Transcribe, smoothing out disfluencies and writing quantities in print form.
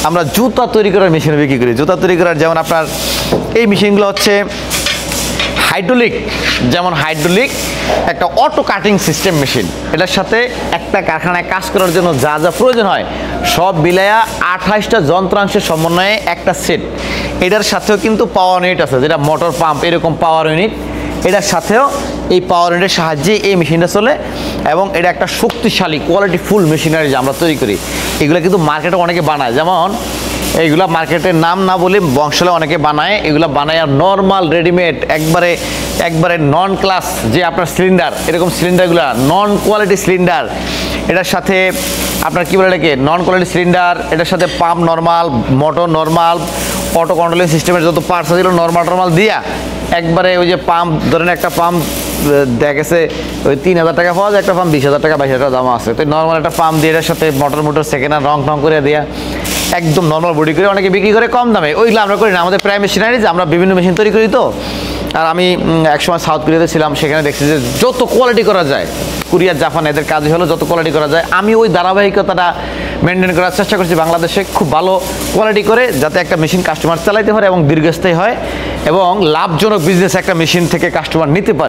আমরা জুতা তৈরি করার মেশিন বিক্রি করি। জুতা তৈরি করার যেমন আপনার এই মেশিনগুলো হচ্ছে হাইড্রোলিক, যেমন হাইড্রোলিক একটা অটো কাটিং সিস্টেম মেশিন। এটার সাথে একটা কারখানায় কাজ করার জন্য যা যা প্রয়োজন হয় সব মিলাইয়া 28টা যন্ত্রাংশের সমন্বয়ে একটা সেট। এটার সাথেও কিন্তু পাওয়ার ইউনিট আছে, যেটা মোটর পাম্প এরকম পাওয়ার ইউনিট। এটার সাথেও এই পাওয়ার ইউনিটের সাহায্যে এই মেশিনটা চলে এবং এটা একটা শক্তিশালী কোয়ালিটি ফুল মেশিনারি যে আমরা তৈরি করি। এগুলো কিন্তু মার্কেটে অনেকে বানায়, যেমন এইগুলা মার্কেটের নাম না বলে বংশালে অনেকে বানায়। এগুলো বানায় আর নর্মাল রেডিমেড একবারে নন ক্লাস যে আপনার সিলিন্ডার, এরকম সিলিন্ডারগুলো নন কোয়ালিটি সিলিন্ডার। এটার সাথে আপনার কী বলে এটাকে নন কোয়ালিটি সিলিন্ডার, এটার সাথে pump normal, motor normal, auto controlling সিস্টেমের যত পার্টস আছে নর্মাল দিয়া একবারে ওই যে পাম্প ধরেন একটা পাম্প দেখা গেছে ওই 3000 টাকা পাওয়া যায়, একটা পাম্প 20,000 টাকা 22,000 টাকা দাম আছে। তো নর্মাল একটা পাম্প দিয়ে এটার সাথে মোটর সেকেন্ড হ্যান্ড রং করে দেওয়া একদম নর্মাল বডি করে অনেকে বিক্রি করে কম দামে। ওইগুলো আমরা করি না, আমাদের প্রায় মেশিনারি যে আমরা বিভিন্ন মেশিন তৈরি করি। তো আর আমি একসময় সাউথ কোরিয়াতে ছিলাম, সেখানে দেখছি যে যত কোয়ালিটি করা যায়, কোরিয়া জাপান এদের কাজই হলো যত কোয়ালিটি করা যায়। আমি ওই ধারাবাহিকতাটা মেনটেন করার চেষ্টা করছি বাংলাদেশে, খুব ভালো কোয়ালিটি করে যাতে একটা মেশিন কাস্টমার চালাইতে পারে এবং দীর্ঘস্থায়ী হয় এবং লাভজনক বিজনেস একটা মেশিন থেকে কাস্টমার নিতে পারে।